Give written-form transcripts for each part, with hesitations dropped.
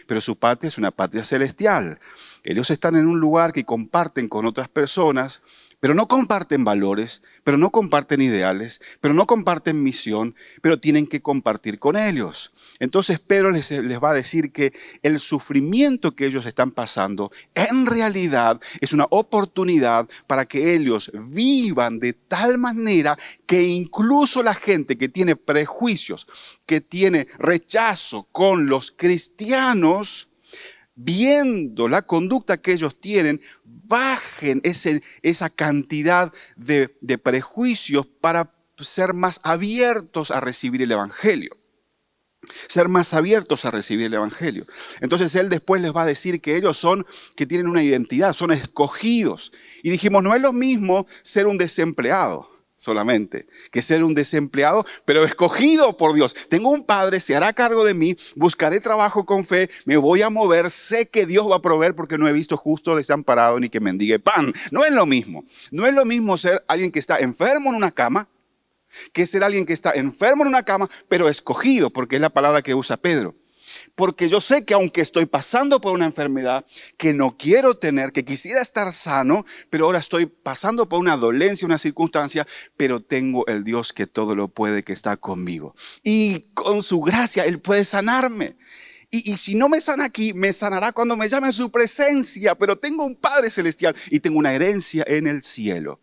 pero su patria es una patria celestial. Ellos están en un lugar que comparten con otras personas, pero no comparten valores, pero no comparten ideales, pero no comparten misión, pero tienen que compartir con ellos. Entonces Pedro les va a decir que el sufrimiento que ellos están pasando en realidad es una oportunidad para que ellos vivan de tal manera que incluso la gente que tiene prejuicios, que tiene rechazo con los cristianos, viendo la conducta que ellos tienen, bajen esa cantidad de prejuicios para ser más abiertos a recibir el Evangelio. Ser más abiertos a recibir el Evangelio. Entonces él después les va a decir que ellos que tienen una identidad, son escogidos. Y dijimos, no es lo mismo ser un desempleado solamente, que ser un desempleado, pero escogido por Dios. Tengo un padre, se hará cargo de mí, buscaré trabajo con fe, me voy a mover, sé que Dios va a proveer porque no he visto justo desamparado ni que mendigue pan. No es lo mismo. No es lo mismo ser alguien que está enfermo en una cama, que ser alguien que está enfermo en una cama, pero escogido, porque es la palabra que usa Pedro. Porque yo sé que aunque estoy pasando por una enfermedad que no quiero tener, que quisiera estar sano, pero ahora estoy pasando por una dolencia, una circunstancia, pero tengo el Dios que todo lo puede, que está conmigo. Y con su gracia Él puede sanarme. Y si no me sana aquí, me sanará cuando me llame a su presencia. Pero tengo un Padre Celestial y tengo una herencia en el cielo.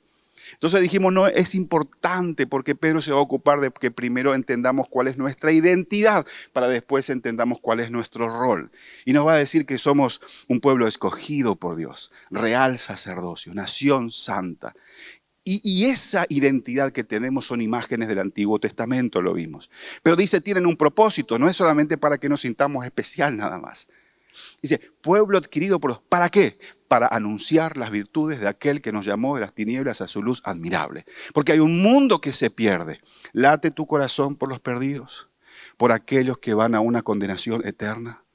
Entonces dijimos, no, es importante porque Pedro se va a ocupar de que primero entendamos cuál es nuestra identidad para después entendamos cuál es nuestro rol. Y nos va a decir que somos un pueblo escogido por Dios, real sacerdocio, nación santa. Y esa identidad que tenemos son imágenes del Antiguo Testamento, lo vimos. Pero dice, tienen un propósito, no es solamente para que nos sintamos especial nada más. Dice, pueblo adquirido por Dios. ¿Para qué? Para anunciar las virtudes de aquel que nos llamó de las tinieblas a su luz admirable. Porque hay un mundo que se pierde. Late tu corazón por los perdidos, por aquellos que van a una condenación eterna.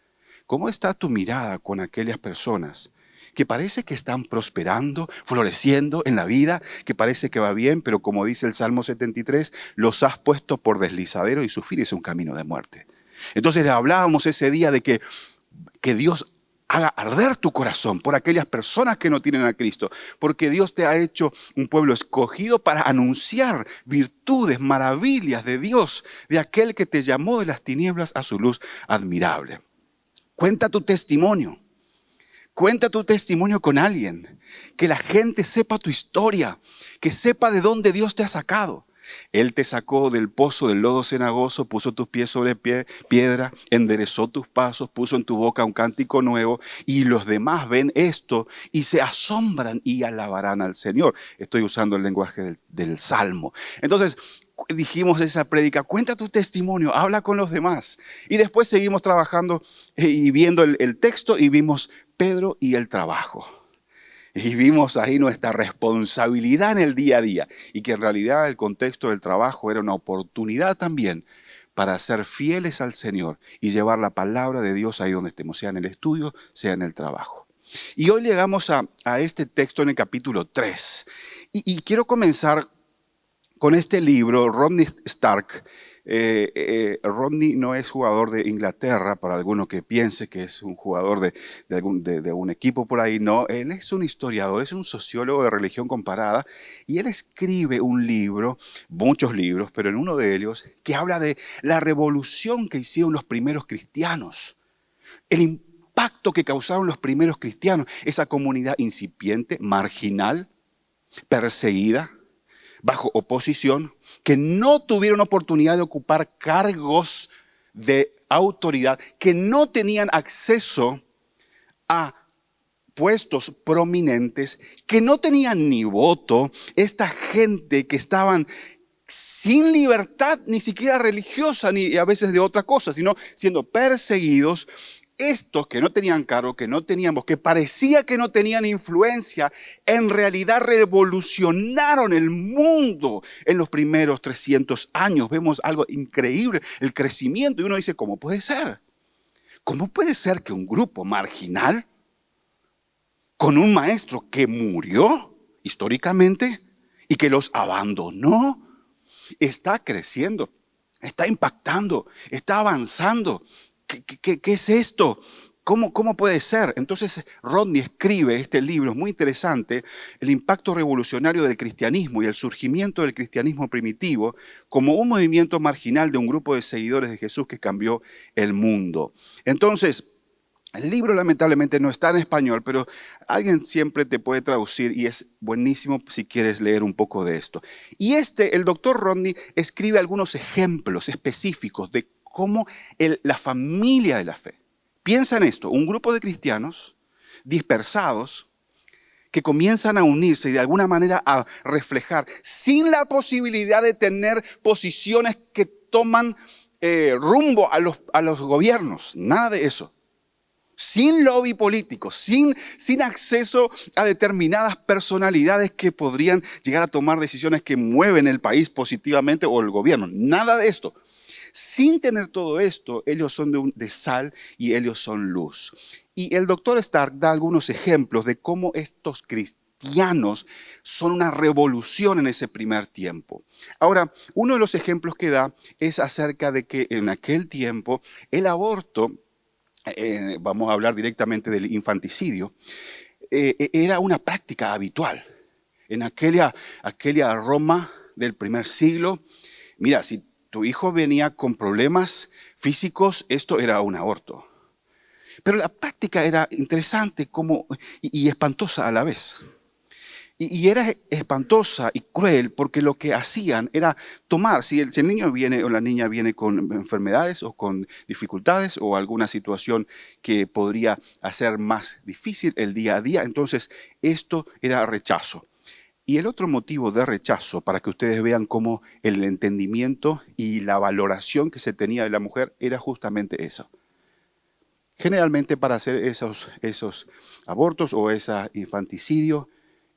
¿Cómo está tu mirada con aquellas personas que parece que están prosperando, floreciendo en la vida, que parece que va bien, pero como dice el Salmo 73, los has puesto por deslizadero y su fin es un camino de muerte? Entonces le hablábamos ese día de que Dios haga arder tu corazón por aquellas personas que no tienen a Cristo, porque Dios te ha hecho un pueblo escogido para anunciar virtudes, maravillas de Dios, de aquel que te llamó de las tinieblas a su luz admirable. Cuenta tu testimonio con alguien, que la gente sepa tu historia, que sepa de dónde Dios te ha sacado. Él te sacó del pozo del lodo cenagoso, puso tus pies sobre piedra, enderezó tus pasos, puso en tu boca un cántico nuevo, y los demás ven esto y se asombran y alabarán al Señor. Estoy usando el lenguaje del Salmo. Entonces, dijimos esa prédica, cuenta tu testimonio, habla con los demás. Y después seguimos trabajando y viendo el texto y vimos Pedro y el trabajo. Y vimos ahí nuestra responsabilidad en el día a día y que en realidad el contexto del trabajo era una oportunidad también para ser fieles al Señor y llevar la palabra de Dios ahí donde estemos, sea en el estudio, sea en el trabajo. Y hoy llegamos a este texto en el capítulo 3 y quiero comenzar con este libro. Rodney Stark. Rodney no es jugador de Inglaterra, para alguno que piense que es un jugador de algún equipo por ahí. No, él es un historiador, es un sociólogo de religión comparada y él escribe un libro, muchos libros, pero en uno de ellos que habla de la revolución que hicieron los primeros cristianos, el impacto que causaron los primeros cristianos, esa comunidad incipiente, marginal, perseguida, bajo oposición, que no tuvieron oportunidad de ocupar cargos de autoridad, que no tenían acceso a puestos prominentes, que no tenían ni voto. Esta gente que estaban sin libertad, ni siquiera religiosa, ni a veces de otra cosa, sino siendo perseguidos. Estos que no tenían cargo, que no tenían voz, que parecía que no tenían influencia, en realidad revolucionaron el mundo en los primeros 300 años. Vemos algo increíble, el crecimiento. Y uno dice, ¿cómo puede ser? ¿Cómo puede ser que un grupo marginal, con un maestro que murió históricamente y que los abandonó, está creciendo, está impactando, está avanzando? ¿Qué es esto? ¿Cómo puede ser? Entonces Rodney escribe este libro, es muy interesante, el impacto revolucionario del cristianismo y el surgimiento del cristianismo primitivo como un movimiento marginal de un grupo de seguidores de Jesús que cambió el mundo. Entonces, el libro lamentablemente no está en español, pero alguien siempre te puede traducir y es buenísimo si quieres leer un poco de esto. Y el doctor Rodney, escribe algunos ejemplos específicos de cómo la familia de la fe. Piensa en esto, un grupo de cristianos dispersados que comienzan a unirse y de alguna manera a reflejar, sin la posibilidad de tener posiciones que toman rumbo a los gobiernos, nada de eso. Sin lobby político, sin acceso a determinadas personalidades que podrían llegar a tomar decisiones que mueven el país positivamente o el gobierno, nada de esto. Sin tener todo esto, ellos son de sal y ellos son luz. Y el doctor Stark da algunos ejemplos de cómo estos cristianos son una revolución en ese primer tiempo. Ahora, uno de los ejemplos que da es acerca de que en aquel tiempo el aborto, vamos a hablar directamente del infanticidio, era una práctica habitual. En aquella Roma del primer siglo, mira, si tu hijo venía con problemas físicos, esto era un aborto. Pero la práctica era interesante y espantosa a la vez. Y era espantosa y cruel porque lo que hacían era tomar, si el niño viene o la niña viene con enfermedades o con dificultades o alguna situación que podría hacer más difícil el día a día, entonces esto era rechazo. Y el otro motivo de rechazo, para que ustedes vean cómo el entendimiento y la valoración que se tenía de la mujer era justamente eso. Generalmente para hacer esos abortos o ese infanticidio,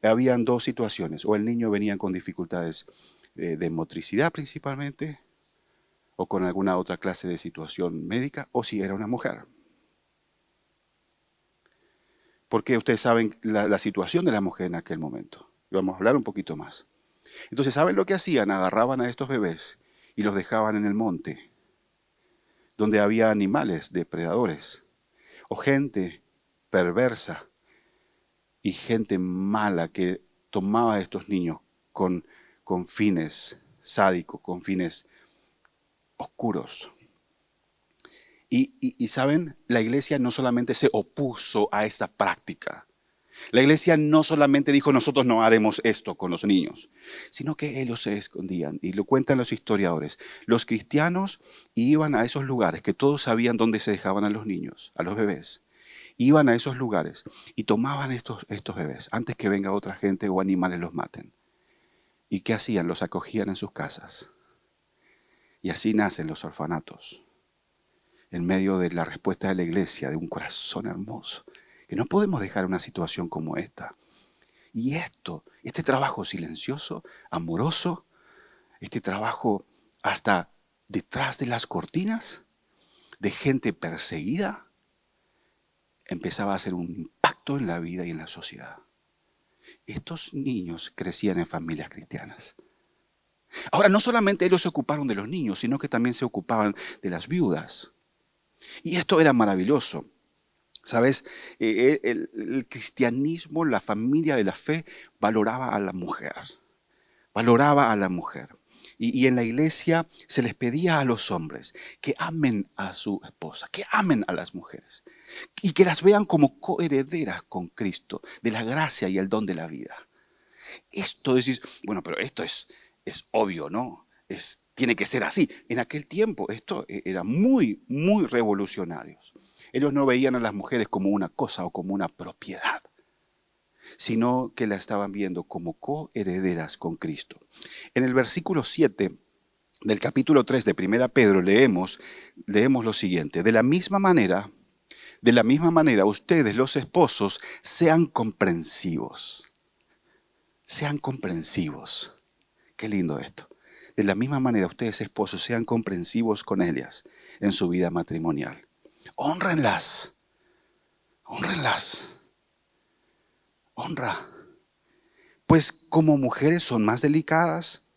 habían dos situaciones. O el niño venía con dificultades de motricidad principalmente, o con alguna otra clase de situación médica, o si era una mujer. Porque ustedes saben la situación de la mujer en aquel momento. Vamos a hablar un poquito más. Entonces, ¿saben lo que hacían? Agarraban a estos bebés y los dejaban en el monte, donde había animales depredadores, o gente perversa y gente mala que tomaba a estos niños con fines sádicos, con fines oscuros. Y saben, la iglesia no solamente se opuso a esta práctica. La iglesia no solamente dijo nosotros no haremos esto con los niños, sino que ellos se escondían. Y lo cuentan los historiadores. Los cristianos iban a esos lugares que todos sabían dónde se dejaban a los niños, a los bebés. Iban a esos lugares y tomaban estos bebés antes que venga otra gente o animales los maten. ¿Y qué hacían? Los acogían en sus casas. Y así nacen los orfanatos. En medio de la respuesta de la iglesia, de un corazón hermoso. Que no podemos dejar una situación como esta. Y este trabajo silencioso, amoroso, este trabajo hasta detrás de las cortinas, de gente perseguida, empezaba a hacer un impacto en la vida y en la sociedad. Estos niños crecían en familias cristianas. Ahora, no solamente ellos se ocuparon de los niños, sino que también se ocupaban de las viudas. Y esto era maravilloso. ¿Sabes? El cristianismo, la familia de la fe, valoraba a la mujer. Valoraba a la mujer. Y en la iglesia se les pedía a los hombres que amen a su esposa, que amen a las mujeres y que las vean como coherederas con Cristo, de la gracia y el don de la vida. Esto decís, bueno, pero esto es obvio, ¿no? Tiene que ser así. En aquel tiempo esto era muy, muy revolucionario. Ellos no veían a las mujeres como una cosa o como una propiedad, sino que la estaban viendo como coherederas con Cristo. En el versículo 7 del capítulo 3 de 1 Pedro leemos lo siguiente: de la misma manera, ustedes, los esposos, sean comprensivos. Sean comprensivos. Qué lindo esto. De la misma manera, ustedes, esposos, sean comprensivos con ellas en su vida matrimonial. Hónrenlas. Hónrenlas. Honra. Pues como mujeres son más delicadas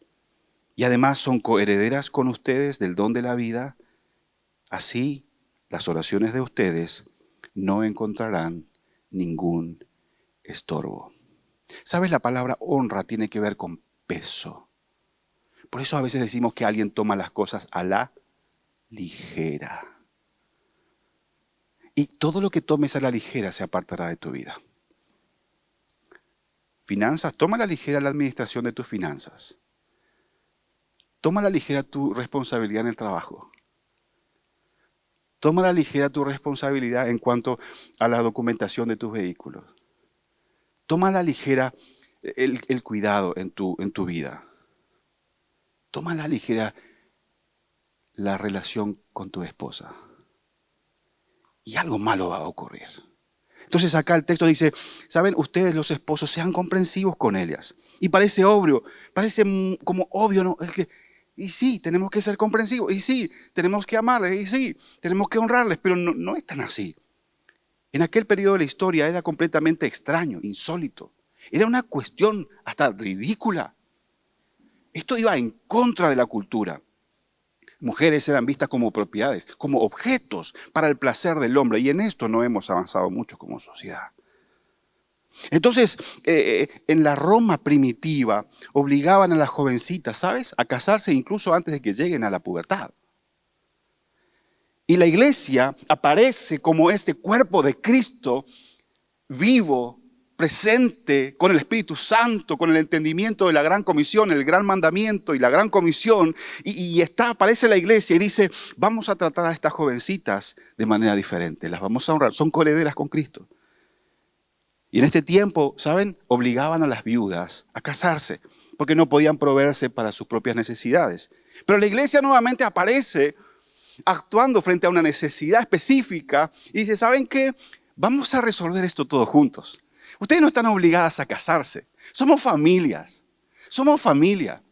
y además son coherederas con ustedes del don de la vida, así las oraciones de ustedes no encontrarán ningún estorbo. ¿Sabes? La palabra honra tiene que ver con peso. Por eso a veces decimos que alguien toma las cosas a la ligera. Y todo lo que tomes a la ligera se apartará de tu vida. Finanzas, toma a la ligera la administración de tus finanzas. Toma a la ligera tu responsabilidad en el trabajo. Toma a la ligera tu responsabilidad en cuanto a la documentación de tus vehículos. Toma a la ligera el cuidado en tu vida. Toma a la ligera la relación con tu esposa. Y algo malo va a ocurrir. Entonces acá el texto dice, ¿saben? Ustedes los esposos sean comprensivos con ellas. Y parece obvio, parece como obvio, ¿no? Y sí, tenemos que ser comprensivos. Y sí, tenemos que amarles. Y sí, tenemos que honrarles. Pero no es tan así. En aquel periodo de la historia era completamente extraño, insólito. Era una cuestión hasta ridícula. Esto iba en contra de la cultura. Mujeres eran vistas como propiedades, como objetos para el placer del hombre. Y en esto no hemos avanzado mucho como sociedad. Entonces, en la Roma primitiva, obligaban a las jovencitas, ¿sabes?, a casarse incluso antes de que lleguen a la pubertad. Y la iglesia aparece como este cuerpo de Cristo vivo, presente, con el Espíritu Santo, con el entendimiento de la gran comisión, el gran mandamiento y la gran comisión. Y aparece la iglesia y dice, vamos a tratar a estas jovencitas de manera diferente, las vamos a honrar, son coherederas con Cristo. Y en este tiempo, ¿saben?, obligaban a las viudas a casarse, porque no podían proveerse para sus propias necesidades. Pero la iglesia nuevamente aparece actuando frente a una necesidad específica y dice, ¿saben qué? Vamos a resolver esto todos juntos. Ustedes no están obligadas a casarse. Somos familias. Somos familia.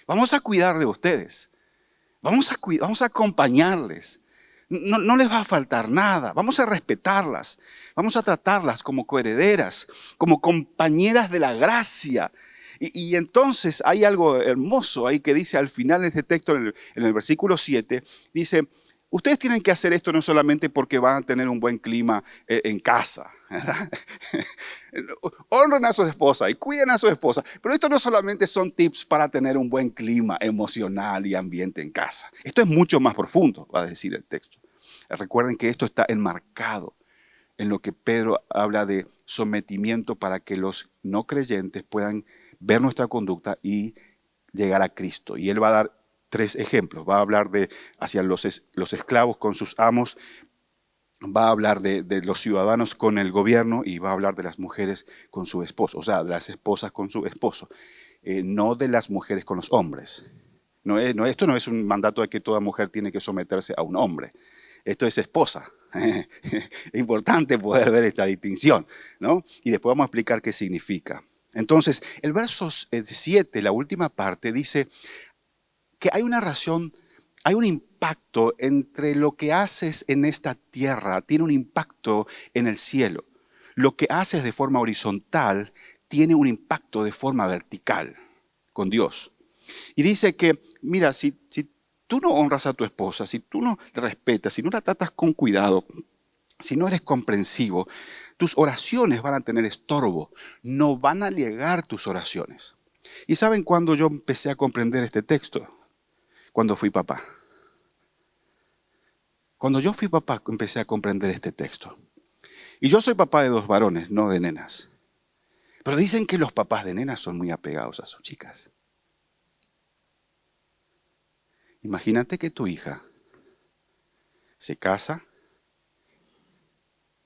Vamos a cuidar de ustedes. Vamos a acompañarles. No les va a faltar nada. Vamos a respetarlas. Vamos a tratarlas como coherederas, como compañeras de la gracia. Y entonces hay algo hermoso ahí que dice al final de este texto, en el versículo 7, dice, ustedes tienen que hacer esto no solamente porque van a tener un buen clima en casa. Honren a su esposa y cuiden a su esposa. Pero esto no solamente son tips para tener un buen clima emocional y ambiente en casa. Esto es mucho más profundo, va a decir el texto. Recuerden que esto está enmarcado en lo que Pedro habla de sometimiento para que los no creyentes puedan ver nuestra conducta y llegar a Cristo. Y él va a dar 3 ejemplos. Va a hablar de hacia los esclavos con sus amos, va a hablar de los ciudadanos con el gobierno y va a hablar de las mujeres con su esposo, o sea, de las esposas con su esposo, no de las mujeres con los hombres. Esto no es un mandato de que toda mujer tiene que someterse a un hombre. Esto es esposa. Es importante poder ver esta distinción, ¿no? Y después vamos a explicar qué significa. Entonces, el verso 7, la última parte, dice que hay una razón, hay un impacto entre lo que haces en esta tierra, tiene un impacto en el cielo. Lo que haces de forma horizontal tiene un impacto de forma vertical con Dios. Y dice que, mira, si tú no honras a tu esposa, si tú no la respetas, si no la tratas con cuidado, si no eres comprensivo, tus oraciones van a tener estorbo, no van a llegar tus oraciones. ¿Y saben cuándo yo empecé a comprender este texto? Cuando fui papá. Cuando yo fui papá empecé a comprender este texto. Y yo soy papá de 2 varones, no de nenas. Pero dicen que los papás de nenas son muy apegados a sus chicas. Imagínate que tu hija se casa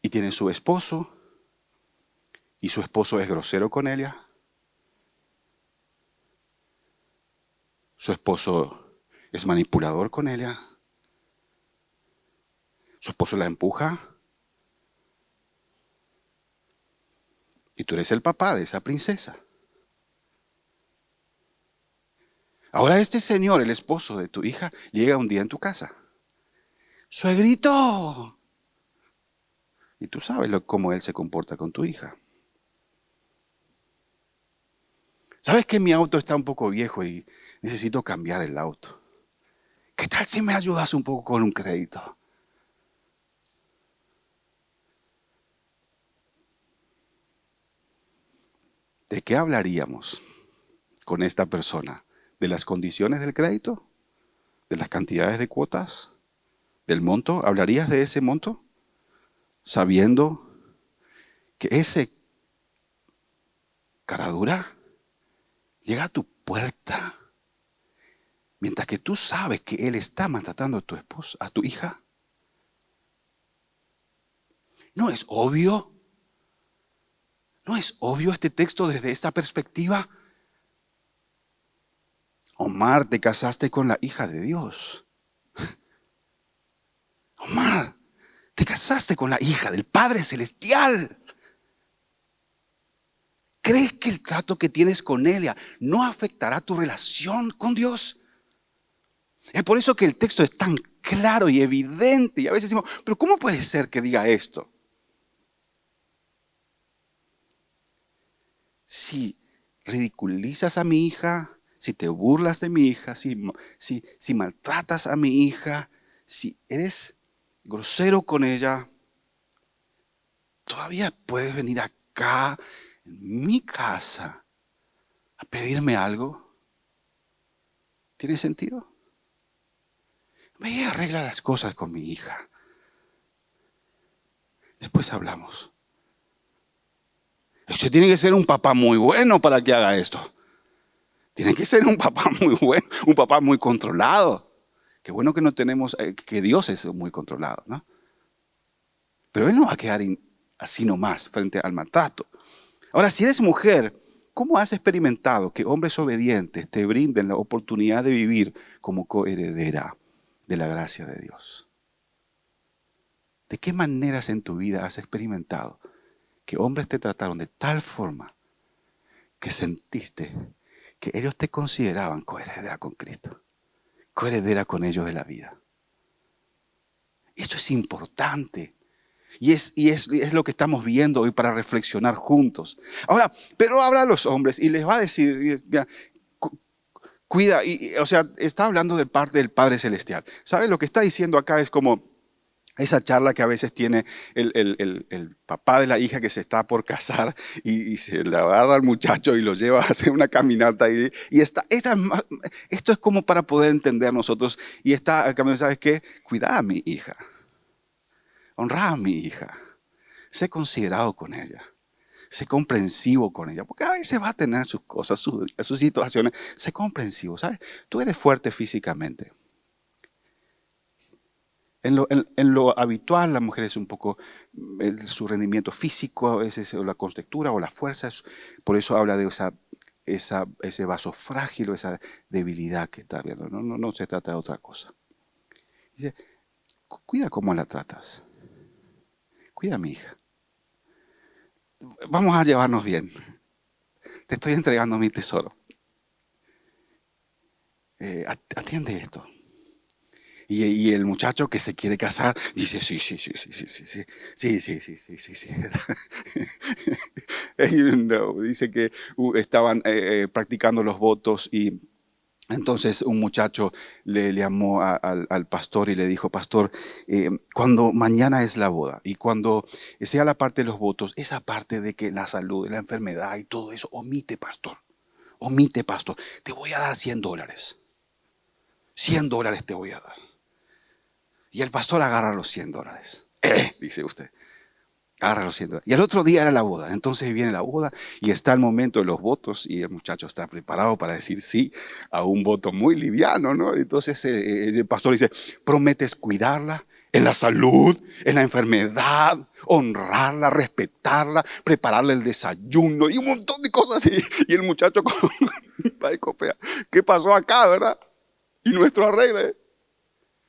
y tiene su esposo y su esposo es grosero con ella. Su esposo es manipulador con ella. Su esposo la empuja. Y tú eres el papá de esa princesa. Ahora este señor, el esposo de tu hija, llega un día en tu casa. ¡Suegrito! Y tú sabes cómo él se comporta con tu hija. ¿Sabes que mi auto está un poco viejo y necesito cambiar el auto? ¿Qué tal si me ayudas un poco con un crédito? ¿De qué hablaríamos con esta persona? ¿De las condiciones del crédito? ¿De las cantidades de cuotas? ¿Del monto? ¿Hablarías de ese monto? Sabiendo que ese caradura llega a tu puerta mientras que tú sabes que él está maltratando a tu esposa, a tu hija. ¿No es obvio? ¿No es obvio este texto desde esta perspectiva? Omar, te casaste con la hija de Dios. Omar, te casaste con la hija del Padre Celestial. ¿Crees que el trato que tienes con ella no afectará tu relación con Dios? Es por eso que el texto es tan claro y evidente. Y a veces decimos, pero ¿cómo puede ser que diga esto? Si ridiculizas a mi hija, si te burlas de mi hija, si maltratas a mi hija, si eres grosero con ella, todavía puedes venir acá, en mi casa, a pedirme algo. ¿Tiene sentido? Ve y arregla las cosas con mi hija. Después hablamos. Usted tiene que ser un papá muy bueno para que haga esto. Tiene que ser un papá muy bueno, un papá muy controlado. Qué bueno que no tenemos, que Dios es muy controlado, ¿no? Pero Él no va a quedar así nomás frente al maltrato. Ahora, si eres mujer, ¿cómo has experimentado que hombres obedientes te brinden la oportunidad de vivir como coheredera de la gracia de Dios? ¿De qué maneras en tu vida has experimentado que hombres te trataron de tal forma que sentiste que ellos te consideraban coheredera con Cristo, coheredera con ellos de la vida? Esto es importante. Y es lo que estamos viendo hoy para reflexionar juntos. Ahora, pero habla a los hombres y les va a decir, mira, cuida, o sea, está hablando de parte del Padre Celestial. ¿Sabe? Lo que está diciendo acá es como esa charla que a veces tiene el papá de la hija que se está por casar y se le agarra al muchacho y lo lleva a hacer una caminata. Esto es como para poder entender nosotros. Y está, ¿sabes qué? Cuida a mi hija. Honra a mi hija. Sé considerado con ella. Sé comprensivo con ella. Porque a veces va a tener sus cosas, sus situaciones. Sé comprensivo, ¿sabes? Tú eres fuerte físicamente. En lo habitual, la mujer es un poco, su rendimiento físico, a veces o la constructura o la fuerza. Por eso habla de ese vaso frágil o esa debilidad que está viendo. No se trata de otra cosa. Dice, cuida cómo la tratas. Cuida a mi hija. Vamos a llevarnos bien. Te estoy entregando mi tesoro. Atiende esto. Y el muchacho que se quiere casar dice, sí. Dice que estaban practicando los votos y entonces un muchacho le llamó al pastor y le dijo, pastor, cuando mañana es la boda y cuando sea la parte de los votos, esa parte de que la salud, la enfermedad y todo eso, omite, pastor, te voy a dar $100. $100 te voy a dar. Y el pastor agarra los $100. Dice usted. Agarra los $100. Y el otro día era la boda. Entonces viene la boda y está el momento de los votos y el muchacho está preparado para decir sí a un voto muy liviano, ¿no? Entonces el pastor dice, prometes cuidarla en la salud, en la enfermedad, honrarla, respetarla, prepararle el desayuno y un montón de cosas así. Y el muchacho con ¿qué pasó acá, verdad? Y nuestro arreglo.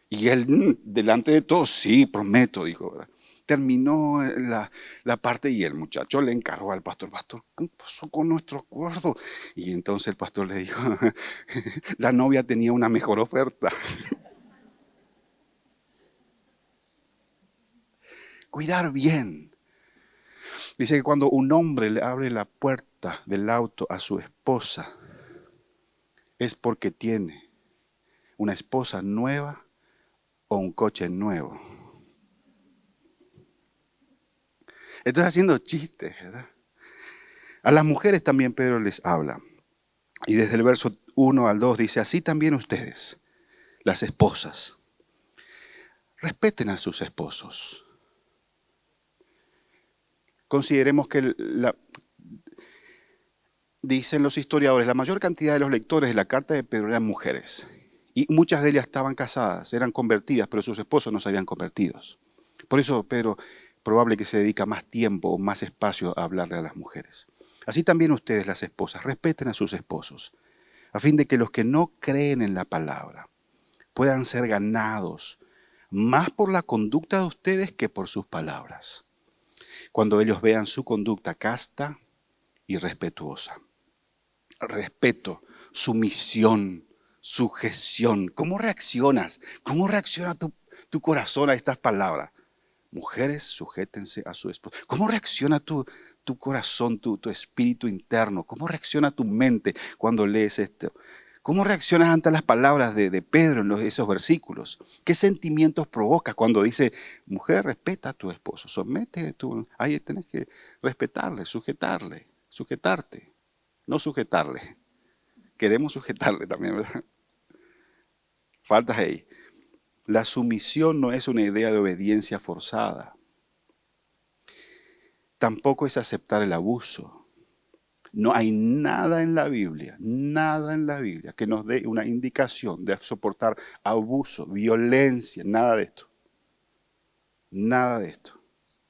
Y él, delante de todos, sí, prometo, dijo, ¿verdad? Terminó la parte y el muchacho le encargó al pastor, ¿qué pasó con nuestro acuerdo? Y entonces el pastor le dijo, la novia tenía una mejor oferta. Cuidar bien. Dice que cuando un hombre le abre la puerta del auto a su esposa, es porque tiene una esposa nueva o un coche nuevo. Estoy haciendo chistes, ¿verdad? A las mujeres también Pedro les habla. Y desde el verso 1 al 2 dice, así también ustedes, las esposas, respeten a sus esposos. Consideremos que dicen los historiadores, la mayor cantidad de los lectores de la carta de Pedro eran mujeres. Y muchas de ellas estaban casadas, eran convertidas, pero sus esposos no se habían convertido. Por eso Pedro probable que se dedica más tiempo o más espacio a hablarle a las mujeres. Así también ustedes, las esposas, respeten a sus esposos, a fin de que los que no creen en la palabra puedan ser ganados más por la conducta de ustedes que por sus palabras, cuando ellos vean su conducta casta y respetuosa. Respeto, sumisión, sujeción. ¿Cómo reaccionas? ¿Cómo reacciona tu corazón a estas palabras? Mujeres, sujétense a su esposo. ¿Cómo reacciona tu corazón, tu espíritu interno? ¿Cómo reacciona tu mente cuando lees esto? ¿Cómo reaccionas ante las palabras de Pedro en esos versículos? ¿Qué sentimientos provoca cuando dice, mujer, respeta a tu esposo, somete ahí tenés que respetarle, sujetarte, no sujetarle. Queremos sujetarle también, ¿verdad? Faltas ahí. La sumisión no es una idea de obediencia forzada. Tampoco es aceptar el abuso. No hay nada en la Biblia que nos dé una indicación de soportar abuso, violencia, nada de esto. Nada de esto.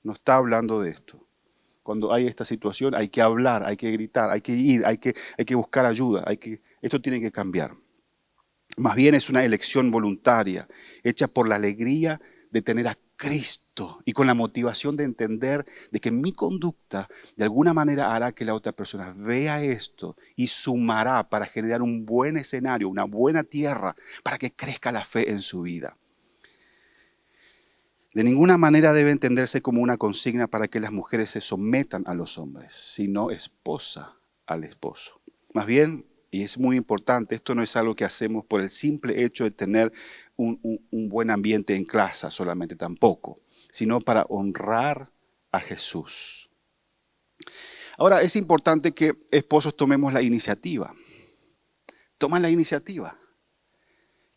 No está hablando de esto. Cuando hay esta situación hay que hablar, hay que gritar, hay que ir, hay que buscar ayuda, esto tiene que cambiar. Más bien es una elección voluntaria, hecha por la alegría de tener a Cristo y con la motivación de entender de que mi conducta de alguna manera hará que la otra persona vea esto y sumará para generar un buen escenario, una buena tierra para que crezca la fe en su vida. De ninguna manera debe entenderse como una consigna para que las mujeres se sometan a los hombres, sino esposa al esposo. Más bien, y es muy importante, esto no es algo que hacemos por el simple hecho de tener un buen ambiente en casa solamente tampoco, sino para honrar a Jesús. Ahora, es importante que esposos tomemos la iniciativa. Toman la iniciativa.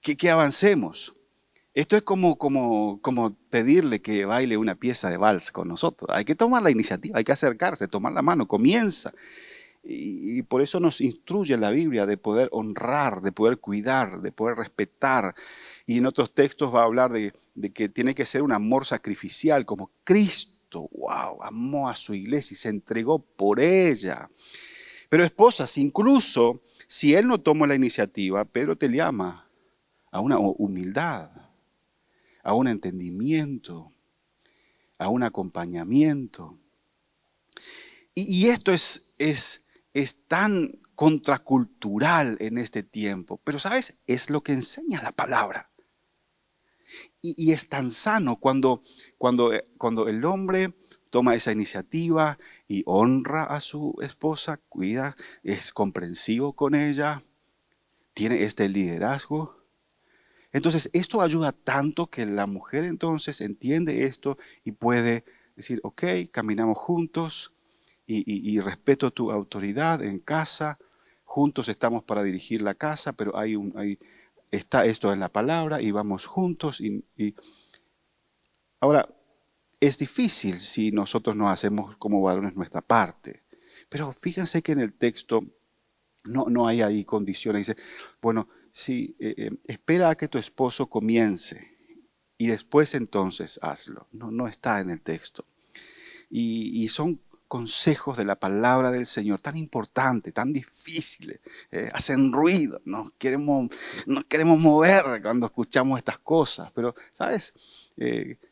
Que avancemos. Esto es como pedirle que baile una pieza de vals con nosotros. Hay que tomar la iniciativa, hay que acercarse, tomar la mano, comienza. Y por eso nos instruye la Biblia de poder honrar, de poder cuidar, de poder respetar. Y en otros textos va a hablar de que tiene que ser un amor sacrificial, como Cristo, wow, amó a su iglesia y se entregó por ella. Pero esposas, incluso si él no tomó la iniciativa, Pedro te llama a una humildad, a un entendimiento, a un acompañamiento. Y esto es tan contracultural en este tiempo, pero ¿sabes? Es lo que enseña la palabra. Y es tan sano cuando el hombre toma esa iniciativa y honra a su esposa, cuida, es comprensivo con ella, tiene este liderazgo. Entonces esto ayuda tanto que la mujer entonces entiende esto y puede decir, ok, caminamos juntos. Y respeto tu autoridad en casa, juntos estamos para dirigir la casa, pero está esto en la palabra y vamos juntos. Ahora, es difícil si nosotros no hacemos como varones nuestra parte, pero fíjense que en el texto no hay ahí condiciones. Dice, bueno, si espera a que tu esposo comience y después entonces hazlo. No está en el texto. Y son consejos de la palabra del Señor tan importantes, tan difíciles, hacen ruido, nos queremos mover cuando escuchamos estas cosas, pero ¿sabes?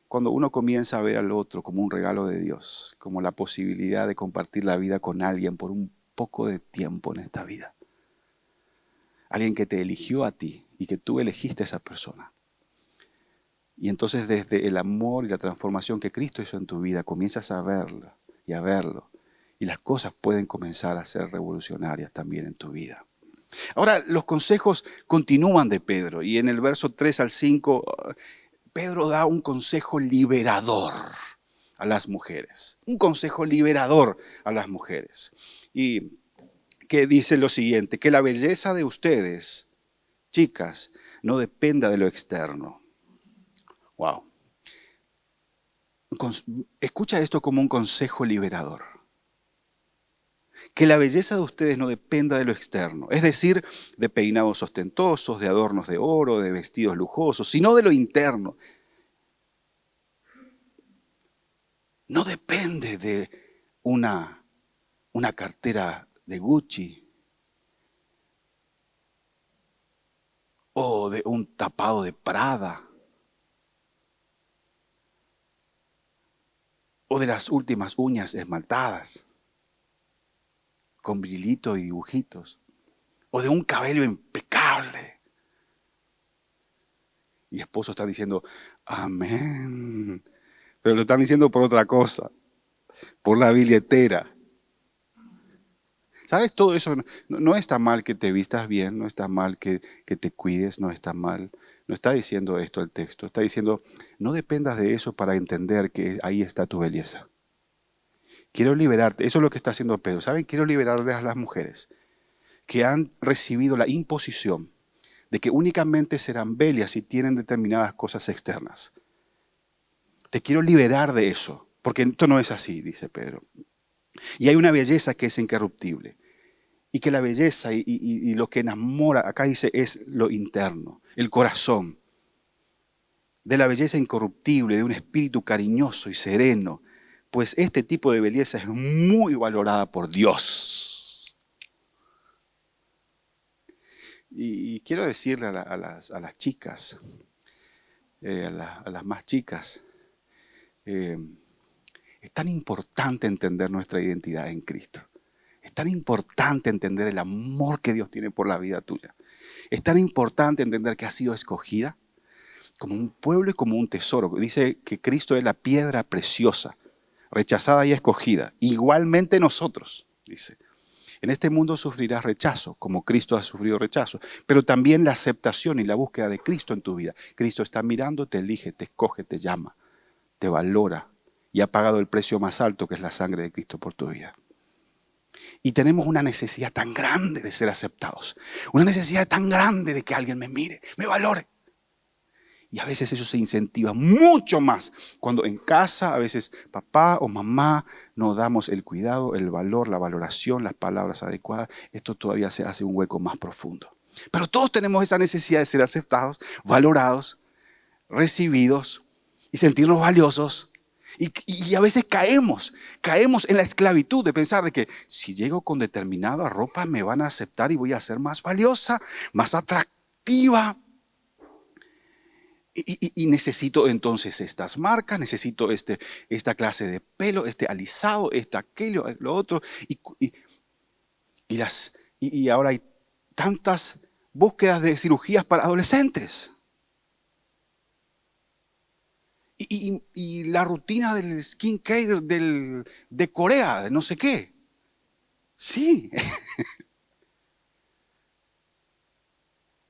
Cuando uno comienza a ver al otro como un regalo de Dios, como la posibilidad de compartir la vida con alguien por un poco de tiempo en esta vida, alguien que te eligió a ti y que tú elegiste a esa persona. Y entonces desde el amor y la transformación que Cristo hizo en tu vida, comienzas a verlo y a verlo. Y las cosas pueden comenzar a ser revolucionarias también en tu vida. Ahora, los consejos continúan de Pedro. Y en el verso 3 al 5, Pedro da un consejo liberador. a las mujeres. Un consejo liberador a las mujeres. Y que dice lo siguiente, que la belleza de ustedes, chicas, no dependa de lo externo. Wow. Escucha esto como un consejo liberador. Que la belleza de ustedes no dependa de lo externo, es decir, de peinados ostentosos, de adornos de oro, de vestidos lujosos, sino de lo interno. No depende de una cartera de Gucci o de un tapado de Prada o de las últimas uñas esmaltadas con brilitos y dibujitos o de un cabello impecable. Y esposo está diciendo, amén. Pero lo están diciendo por otra cosa, por la billetera. ¿Sabes? Todo eso no está mal que te vistas bien, no está mal que te cuides, no está mal. No está diciendo esto el texto, está diciendo, no dependas de eso para entender que ahí está tu belleza. Quiero liberarte, eso es lo que está haciendo Pedro. ¿Saben? Quiero liberarles a las mujeres que han recibido la imposición de que únicamente serán bellas si tienen determinadas cosas externas. Te quiero liberar de eso, porque esto no es así, dice Pedro. Y hay una belleza que es incorruptible. Y que la belleza y lo que enamora, acá dice, es lo interno, el corazón. De la belleza incorruptible, de un espíritu cariñoso y sereno. Pues este tipo de belleza es muy valorada por Dios. Y quiero decirle a las chicas, a las más chicas, es tan importante entender nuestra identidad en Cristo. Es tan importante entender el amor que Dios tiene por la vida tuya. Es tan importante entender que has sido escogida como un pueblo y como un tesoro. Dice que Cristo es la piedra preciosa, rechazada y escogida. Igualmente nosotros, dice. En este mundo sufrirás rechazo, como Cristo ha sufrido rechazo, pero también la aceptación y la búsqueda de Cristo en tu vida. Cristo está mirando, te elige, te escoge, te llama, te valora y ha pagado el precio más alto que es la sangre de Cristo por tu vida. Y tenemos una necesidad tan grande de ser aceptados, una necesidad tan grande de que alguien me mire, me valore. Y a veces eso se incentiva mucho más cuando en casa, a veces papá o mamá, no damos el cuidado, el valor, la valoración, las palabras adecuadas. Esto todavía se hace un hueco más profundo. Pero todos tenemos esa necesidad de ser aceptados, valorados, recibidos y sentirnos valiosos. Y a veces caemos en la esclavitud de pensar de que si llego con determinada ropa me van a aceptar y voy a ser más valiosa, más atractiva. Y necesito entonces estas marcas, necesito esta clase de pelo, este alisado, aquello, lo otro. Y ahora hay tantas búsquedas de cirugías para adolescentes. Y la rutina del skincare de Corea, de no sé qué. Sí.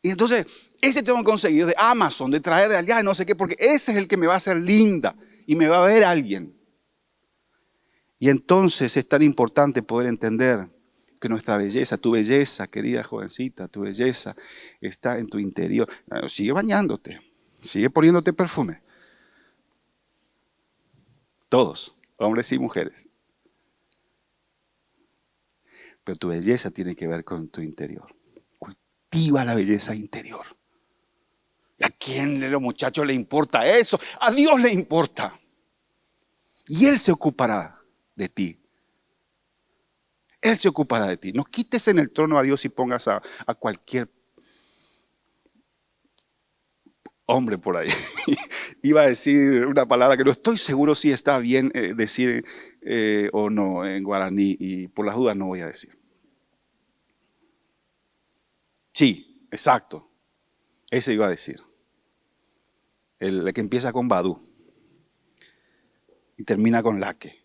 Y entonces, ese tengo que conseguir de Amazon, de traer de allá, de no sé qué, porque ese es el que me va a hacer linda y me va a ver alguien. Y entonces es tan importante poder entender que nuestra belleza, tu belleza, querida jovencita, tu belleza está en tu interior. Sigue bañándote, sigue poniéndote perfume. Todos, hombres y mujeres. Pero tu belleza tiene que ver con tu interior. Cultiva la belleza interior. ¿Y a quién de los muchachos le importa eso? A Dios le importa. Y Él se ocupará de ti. Él se ocupará de ti. No quites en el trono a Dios y pongas a cualquier hombre por ahí. Iba a decir una palabra que no estoy seguro si está bien decir o no en guaraní y por las dudas no voy a decir. Sí, exacto. Ese iba a decir. El que empieza con Badú y termina con Laque.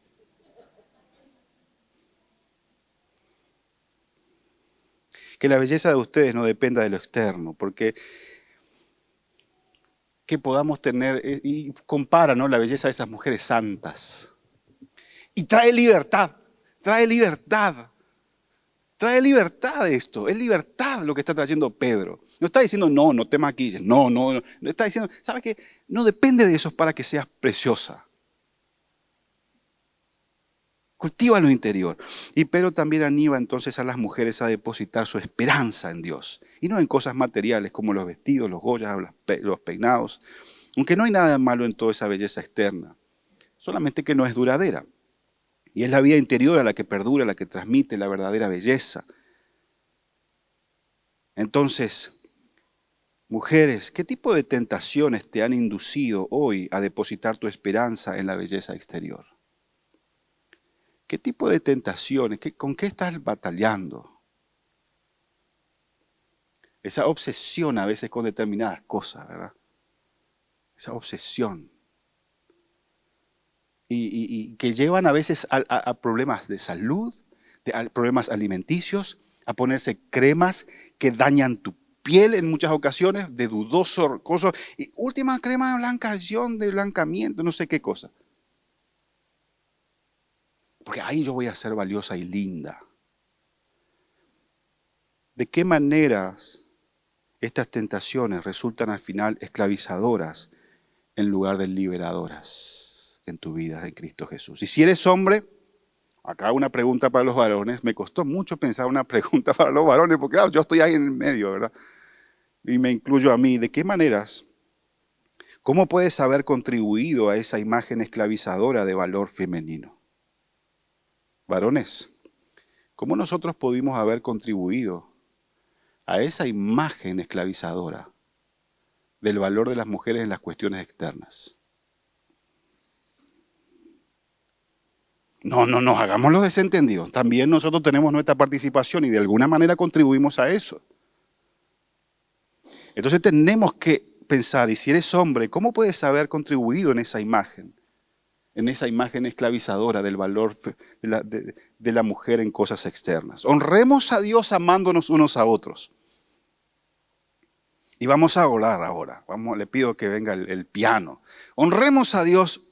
Que la belleza de ustedes no dependa de lo externo, porque que podamos tener, y compara, ¿no?, la belleza de esas mujeres santas. Y trae libertad, trae libertad. Trae libertad esto, es libertad lo que está trayendo Pedro. No está diciendo, no te maquilles, no. Está diciendo, ¿sabes qué? No depende de eso para que seas preciosa. Cultiva lo interior. Y Pedro también anima entonces a las mujeres a depositar su esperanza en Dios. Y no en cosas materiales como los vestidos, los joyas, los peinados. Aunque no hay nada malo en toda esa belleza externa. Solamente que no es duradera. Y es la vida interior a la que perdura, la que transmite la verdadera belleza. Entonces, mujeres, ¿qué tipo de tentaciones te han inducido hoy a depositar tu esperanza en la belleza exterior? ¿Qué tipo de tentaciones? ¿Con qué estás batallando? Esa obsesión a veces con determinadas cosas, ¿verdad? Esa obsesión. Y que llevan a veces a problemas de salud, a problemas alimenticios, a ponerse cremas que dañan tu piel en muchas ocasiones, de dudoso coso. Y última crema de blancación, de blancamiento, no sé qué cosa. Porque ahí yo voy a ser valiosa y linda. ¿De qué maneras estas tentaciones resultan al final esclavizadoras en lugar de liberadoras en tu vida en Cristo Jesús? Y si eres hombre, acá una pregunta para los varones. Me costó mucho pensar una pregunta para los varones, porque claro, yo estoy ahí en el medio, ¿verdad? Y me incluyo a mí. ¿De qué maneras? ¿Cómo puedes haber contribuido a esa imagen esclavizadora de valor femenino? Varones, ¿cómo nosotros pudimos haber contribuido a esa imagen esclavizadora del valor de las mujeres en las cuestiones externas? No nos hagamos los desentendidos. También nosotros tenemos nuestra participación y de alguna manera contribuimos a eso. Entonces tenemos que pensar, y si eres hombre, ¿cómo puedes haber contribuido en esa imagen? En esa imagen esclavizadora del valor de la mujer en cosas externas. Honremos a Dios amándonos unos a otros. Y vamos a orar ahora. Le pido que venga el piano. Honremos a Dios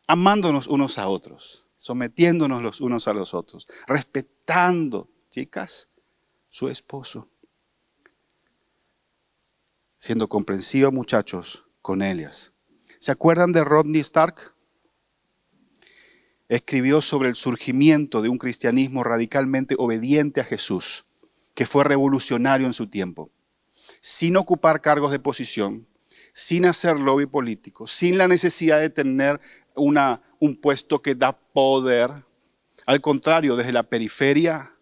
amándonos unos a otros, sometiéndonos los unos a los otros, respetando, chicas, su esposo, siendo comprensiva, muchachos, con ellas. ¿Se acuerdan de Rodney Stark? Escribió sobre el surgimiento de un cristianismo radicalmente obediente a Jesús, que fue revolucionario en su tiempo, sin ocupar cargos de posición, sin hacer lobby político, sin la necesidad de tener un puesto que da poder. Al contrario, desde la periferia,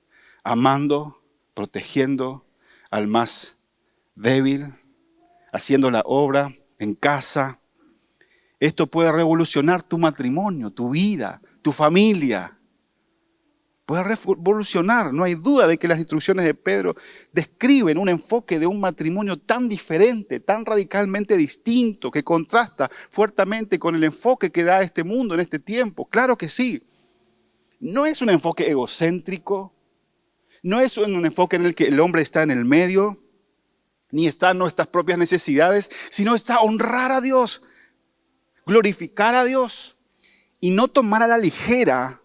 amando, protegiendo al más débil, haciendo la obra en casa. Esto puede revolucionar tu matrimonio, tu vida, tu familia. Puede revolucionar, no hay duda de que las instrucciones de Pedro describen un enfoque de un matrimonio tan diferente, tan radicalmente distinto, que contrasta fuertemente con el enfoque que da este mundo en este tiempo. Claro que sí. No es un enfoque egocéntrico, no es un enfoque en el que el hombre está en el medio, ni está en nuestras propias necesidades, sino está honrar a Dios, glorificar a Dios y no tomar a la ligera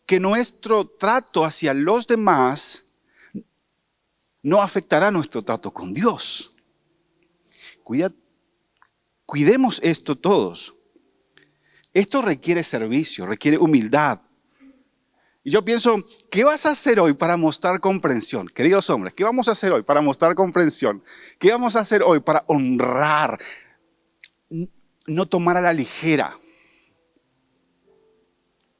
que nuestro trato hacia los demás no afectará nuestro trato con Dios. Cuidemos esto todos. Esto requiere servicio, requiere humildad. Y yo pienso, ¿qué vas a hacer hoy para mostrar comprensión? Queridos hombres, ¿qué vamos a hacer hoy para mostrar comprensión? ¿Qué vamos a hacer hoy para honrar? No tomar a la ligera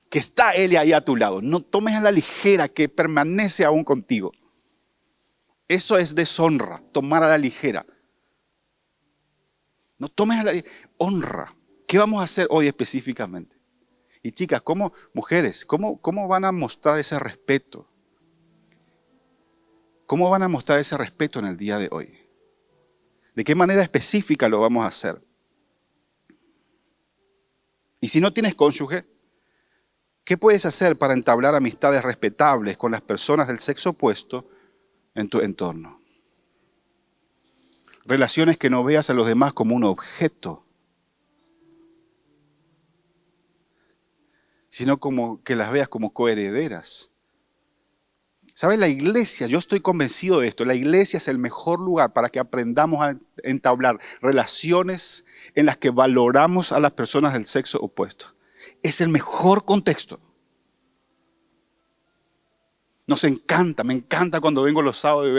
que está Él ahí a tu lado. No tomes a la ligera que permanece aún contigo. Eso es deshonra, tomar a la ligera. No tomes a la ligera, honra. ¿Qué vamos a hacer hoy específicamente? Y chicas, mujeres, ¿cómo van a mostrar ese respeto? ¿Cómo van a mostrar ese respeto en el día de hoy? ¿De qué manera específica lo vamos a hacer? Y si no tienes cónyuge, ¿qué puedes hacer para entablar amistades respetables con las personas del sexo opuesto en tu entorno? Relaciones que no veas a los demás como un objeto, sino como que las veas como coherederas. ¿Sabes? La iglesia, yo estoy convencido de esto, la iglesia es el mejor lugar para que aprendamos a entablar relaciones en las que valoramos a las personas del sexo opuesto. Es el mejor contexto. Nos encanta, me encanta cuando vengo los sábados y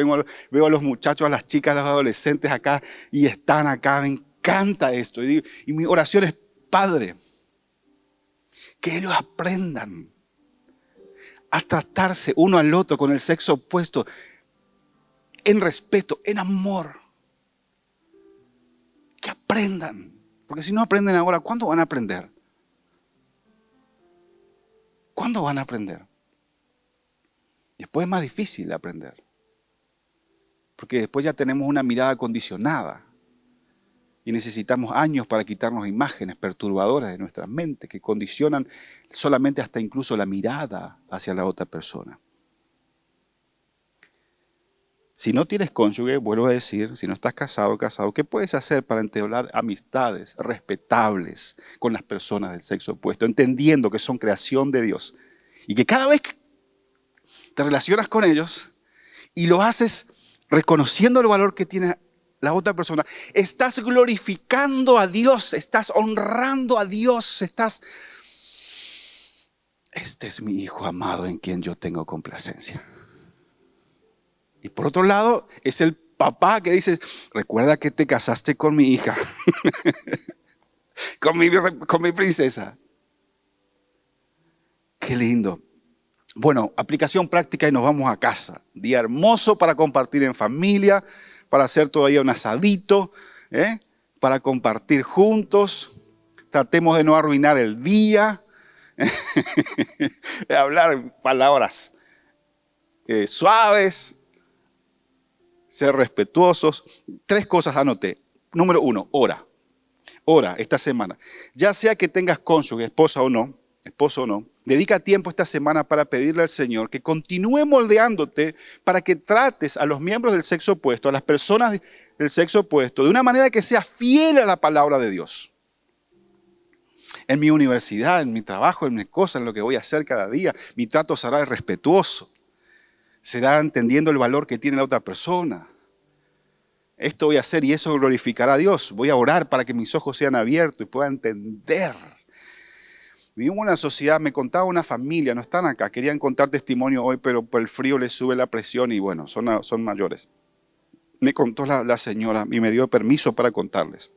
veo a los muchachos, a las chicas, a los adolescentes acá y están acá. Me encanta esto. Y mi oración es, Padre, que ellos aprendan a tratarse uno al otro con el sexo opuesto en respeto, en amor. Que aprendan. Porque si no aprenden ahora, ¿cuándo van a aprender? ¿Cuándo van a aprender? Después es más difícil aprender. Porque después ya tenemos una mirada condicionada. Y necesitamos años para quitarnos imágenes perturbadoras de nuestra mente que condicionan solamente hasta incluso la mirada hacia la otra persona. Si no tienes cónyuge, vuelvo a decir, si no estás casado, ¿qué puedes hacer para entablar amistades respetables con las personas del sexo opuesto? Entendiendo que son creación de Dios. Y que cada vez que te relacionas con ellos y lo haces reconociendo el valor que tiene la otra persona, estás glorificando a Dios, estás honrando a Dios, este es mi hijo amado en quien yo tengo complacencia. Y por otro lado, es el papá que dice, recuerda que te casaste con mi hija, con mi princesa. Qué lindo. Bueno, aplicación práctica y nos vamos a casa. Día hermoso para compartir en familia, para hacer todavía un asadito, para compartir juntos. Tratemos de no arruinar el día, de hablar palabras suaves, ser respetuosos. 3 cosas anoté. Número 1, ora. Ora esta semana. Ya sea que tengas cónyuge, esposo o no, dedica tiempo esta semana para pedirle al Señor que continúe moldeándote para que trates a los miembros del sexo opuesto, a las personas del sexo opuesto, de una manera que sea fiel a la palabra de Dios. En mi universidad, en mi trabajo, en mis cosas, en lo que voy a hacer cada día, mi trato será respetuoso. Será entendiendo el valor que tiene la otra persona. Esto voy a hacer y eso glorificará a Dios. Voy a orar para que mis ojos sean abiertos y pueda entender. Vivimos en una sociedad, me contaba una familia, no están acá, querían contar testimonio hoy, pero por el frío les sube la presión y bueno, son mayores. Me contó la señora y me dio permiso para contarles.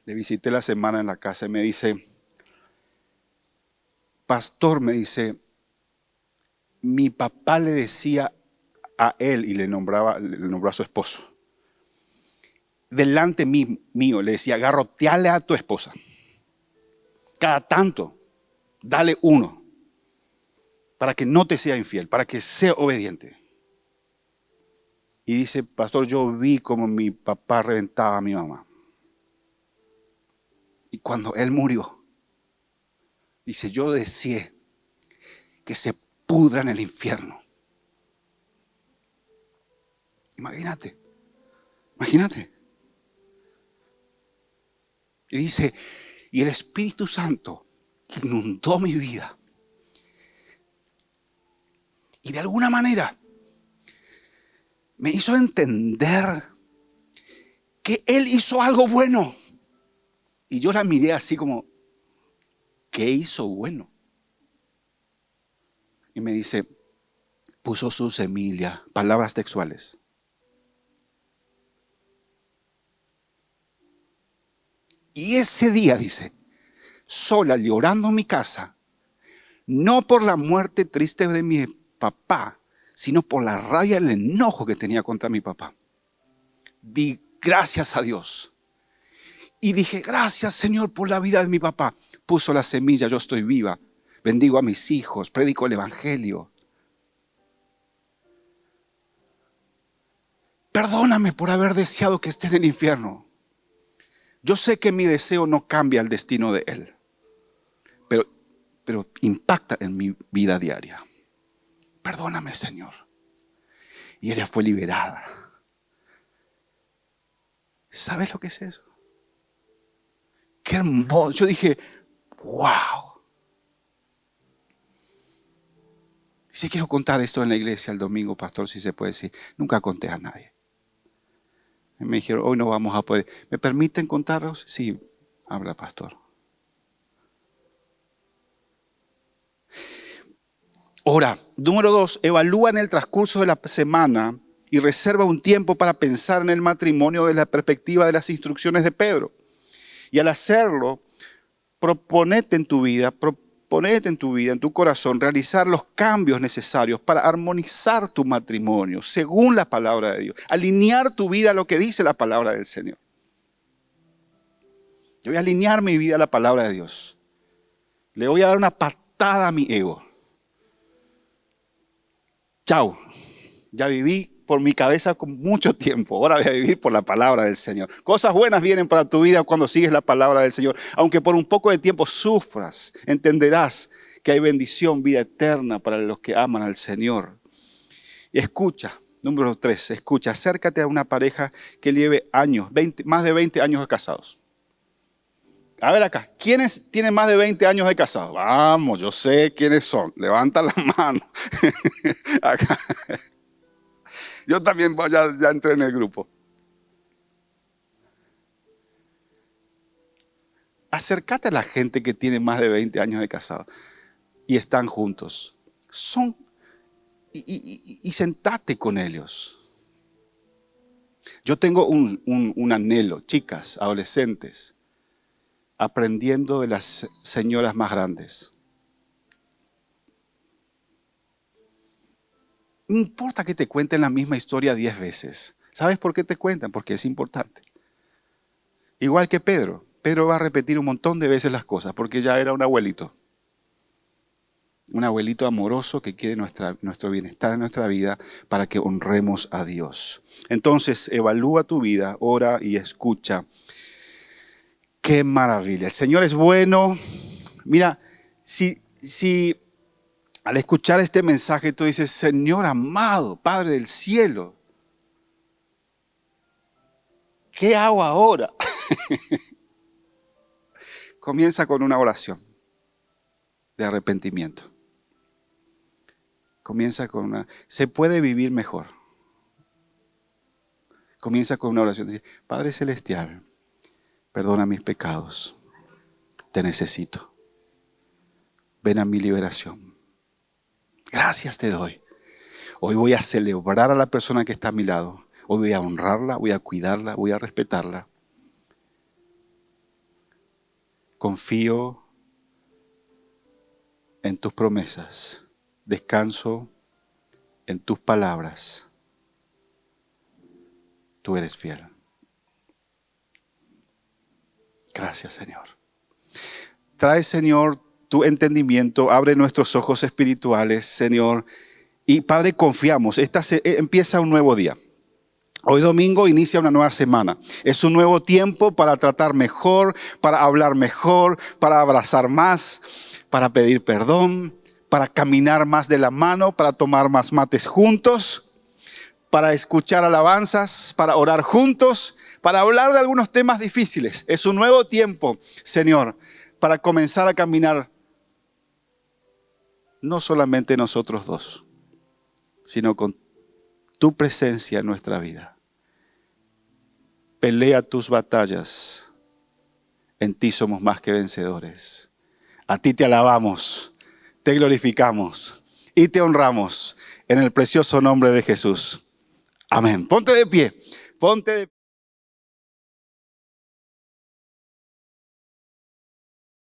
Le visité la semana en la casa y me dice, pastor, me dice, mi papá le decía a él y le nombró a su esposo. Delante mío le decía, garroteale a tu esposa. Cada tanto, dale uno, para que no te sea infiel, para que sea obediente. Y dice, pastor, yo vi como mi papá reventaba a mi mamá. Y cuando él murió, dice, yo deseé que se pudra en el infierno. Imagínate. Y dice, y el Espíritu Santo inundó mi vida. Y de alguna manera me hizo entender que Él hizo algo bueno. Y yo la miré así como, ¿qué hizo bueno? Y me dice, puso su semilla, palabras textuales. Y ese día, dice, sola llorando en mi casa, no por la muerte triste de mi papá, sino por la rabia y el enojo que tenía contra mi papá. Di gracias a Dios. Y dije, gracias Señor por la vida de mi papá. Puso la semilla, yo estoy viva. Bendigo a mis hijos, predico el evangelio. Perdóname por haber deseado que esté en el infierno. Yo sé que mi deseo no cambia el destino de él, pero impacta en mi vida diaria. Perdóname, Señor. Y ella fue liberada. ¿Sabes lo que es eso? Qué hermoso. Yo dije, wow. Si quiero contar esto en la iglesia el domingo, pastor, si se puede decir. Nunca conté a nadie. Y me dijeron, hoy no vamos a poder. ¿Me permiten contarlos? Sí, habla, pastor. Ahora, número 2, evalúa en el transcurso de la semana y reserva un tiempo para pensar en el matrimonio desde la perspectiva de las instrucciones de Pedro. Y al hacerlo, proponete en tu vida, en tu corazón, realizar los cambios necesarios para armonizar tu matrimonio según la palabra de Dios. Alinear tu vida a lo que dice la palabra del Señor. Yo voy a alinear mi vida a la palabra de Dios. Le voy a dar una patada a mi ego. Chao, ya viví por mi cabeza con mucho tiempo, ahora voy a vivir por la palabra del Señor. Cosas buenas vienen para tu vida cuando sigues la palabra del Señor. Aunque por un poco de tiempo sufras, entenderás que hay bendición, vida eterna para los que aman al Señor. Y escucha, número 3, escucha, acércate a una pareja que lleve años, más de 20 años de casados. A ver acá, ¿quiénes tienen más de 20 años de casados? Vamos, yo sé quiénes son. Levanta la mano. Acá. Yo también ya entré en el grupo. Acércate a la gente que tiene más de 20 años de casado y están juntos. Y sentate con ellos. Yo tengo un anhelo, chicas, adolescentes, aprendiendo de las señoras más grandes. No importa que te cuenten la misma historia 10 veces. ¿Sabes por qué te cuentan? Porque es importante. Igual que Pedro. Pedro va a repetir un montón de veces las cosas porque ya era un abuelito. Un abuelito amoroso que quiere nuestro bienestar en nuestra vida para que honremos a Dios. Entonces, evalúa tu vida, ora y escucha. ¡Qué maravilla! El Señor es bueno. Mira, si al escuchar este mensaje tú dices, Señor amado, Padre del cielo, ¿qué hago ahora? Comienza con una oración de arrepentimiento. Se puede vivir mejor. Comienza con una oración. Dice, Padre Celestial, perdona mis pecados. Te necesito. Ven a mi liberación. Gracias te doy. Hoy voy a celebrar a la persona que está a mi lado. Hoy voy a honrarla, voy a cuidarla, voy a respetarla. Confío en tus promesas. Descanso en tus palabras. Tú eres fiel. Gracias, Señor. Trae, Señor, tu entendimiento. Abre nuestros ojos espirituales, Señor. Y, Padre, confiamos. Empieza un nuevo día. Hoy domingo inicia una nueva semana. Es un nuevo tiempo para tratar mejor, para hablar mejor, para abrazar más, para pedir perdón, para caminar más de la mano, para tomar más mates juntos, para escuchar alabanzas, para orar juntos, para hablar de algunos temas difíciles. Es un nuevo tiempo, Señor, para comenzar a caminar no solamente nosotros dos, sino con tu presencia en nuestra vida. Pelea tus batallas. En ti somos más que vencedores. A ti te alabamos, te glorificamos y te honramos en el precioso nombre de Jesús. Amén. Ponte de pie.